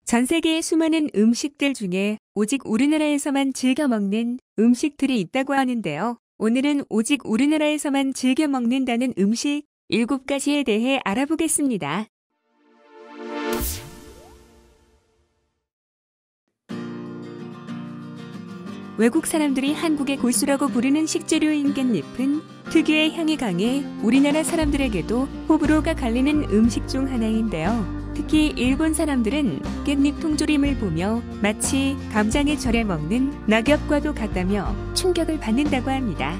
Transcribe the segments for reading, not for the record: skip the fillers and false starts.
전 세계의 수많은 음식들 중에 오직 우리나라에서만 즐겨 먹는 음식들이 있다고 하는데요. 오늘은 오직 우리나라에서만 즐겨 먹는다는 음식 7가지에 대해 알아보겠습니다. 외국 사람들이 한국의 고수라고 부르는 식재료인 깻잎은 특유의 향이 강해 우리나라 사람들에게도 호불호가 갈리는 음식 중 하나인데요. 특히 일본 사람들은 깻잎 통조림을 보며 마치 감장에 절여 먹는 낙엽과도 같다며 충격을 받는다고 합니다.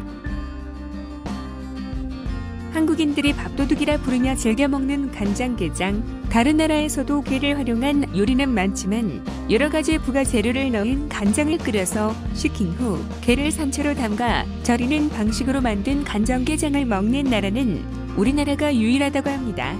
한국인들이 밥도둑이라 부르며 즐겨 먹는 간장게장, 다른 나라에서도 게를 활용한 요리는 많지만 여러 가지 부가 재료를 넣은 간장을 끓여서 식힌 후 게를 산채로 담가 절이는 방식으로 만든 간장게장을 먹는 나라는 우리나라가 유일하다고 합니다.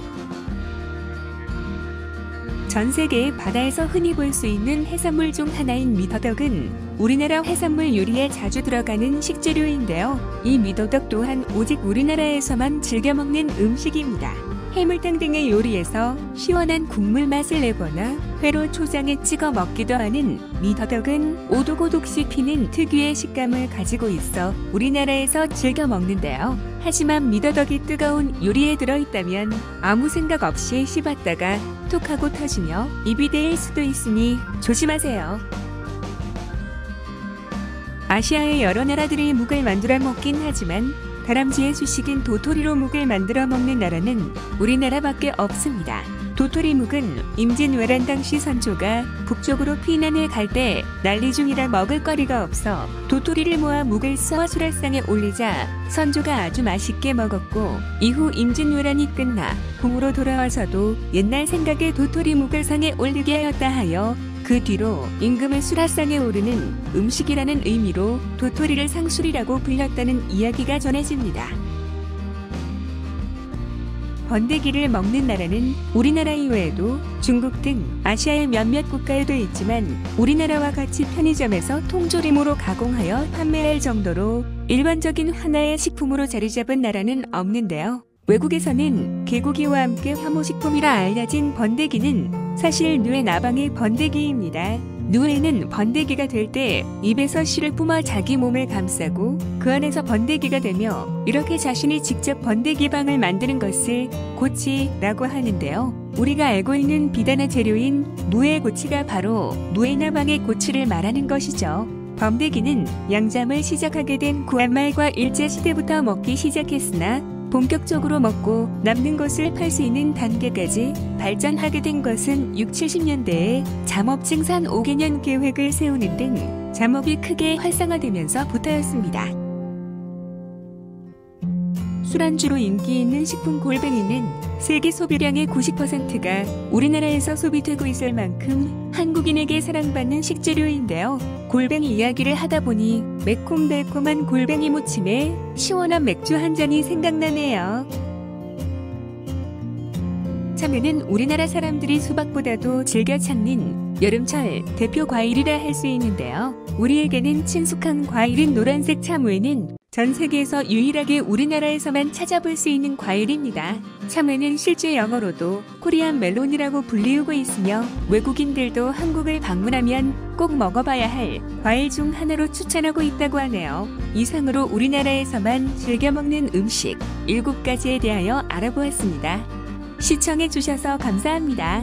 전 세계 바다에서 흔히 볼 수 있는 해산물 중 하나인 미더덕은 우리나라 해산물 요리에 자주 들어가는 식재료인데요. 이 미더덕 또한 오직 우리나라에서만 즐겨 먹는 음식입니다. 해물탕 등의 요리에서 시원한 국물 맛을 내거나 회로 초장에 찍어 먹기도 하는 미더덕은 오독오독 씹히는 특유의 식감을 가지고 있어 우리나라에서 즐겨 먹는데요. 하지만 미더덕이 뜨거운 요리에 들어있다면 아무 생각 없이 씹었다가 톡 하고 터지며 입이 데일 수도 있으니 조심하세요. 아시아의 여러 나라들이 묵을 만들어 먹긴 하지만 다람쥐의 수식인 도토리로 묵을 만들어 먹는 나라는 우리나라밖에 없습니다. 도토리묵은 임진왜란 당시 선조가 북쪽으로 피난을 갈 때 난리 중이라 먹을 거리가 없어 도토리를 모아 묵을 써 수라상에 올리자 선조가 아주 맛있게 먹었고, 이후 임진왜란이 끝나 궁으로 돌아와서도 옛날 생각에 도토리묵을 상에 올리게 하였다 하여 그 뒤로 임금의 수라상에 오르는 음식이라는 의미로 도토리를 상술이라고 불렸다는 이야기가 전해집니다. 번데기를 먹는 나라는 우리나라 이외에도 중국 등 아시아의 몇몇 국가에도 있지만 우리나라와 같이 편의점에서 통조림으로 가공하여 판매할 정도로 일반적인 하나의 식품으로 자리 잡은 나라는 없는데요. 외국에서는 개고기와 함께 혐오식품이라 알려진 번데기는 사실 누에 나방의 번데기입니다. 누에는 번데기가 될 때 입에서 실을 뿜어 자기 몸을 감싸고 그 안에서 번데기가 되며 이렇게 자신이 직접 번데기방을 만드는 것을 고치라고 하는데요. 우리가 알고 있는 비단의 재료인 무의 고치가 바로 누에 나방의 고치를 말하는 것이죠. 번데기는 양잠을 시작하게 된 구한말과 일제시대부터 먹기 시작했으나 본격적으로 먹고 남는 것을 팔 수 있는 단계까지 발전하게 된 것은 6, 70년대에 잠업 증산 5개년 계획을 세우는 등 잠업이 크게 활성화되면서부터였습니다. 술안주로 인기 있는 식품 골뱅이는 세계 소비량의 90%가 우리나라에서 소비되고 있을 만큼 한국인에게 사랑받는 식재료인데요. 골뱅이 이야기를 하다 보니 매콤달콤한 골뱅이 무침에 시원한 맥주 한 잔이 생각나네요. 참외는 우리나라 사람들이 수박보다도 즐겨 찾는 여름철 대표 과일이라 할 수 있는데요. 우리에게는 친숙한 과일인 노란색 참외는 전 세계에서 유일하게 우리나라에서만 찾아볼 수 있는 과일입니다. 참외는 실제 영어로도 코리안 멜론이라고 불리우고 있으며 외국인들도 한국을 방문하면 꼭 먹어봐야 할 과일 중 하나로 추천하고 있다고 하네요. 이상으로 우리나라에서만 즐겨 먹는 음식 7가지에 대하여 알아보았습니다. 시청해주셔서 감사합니다.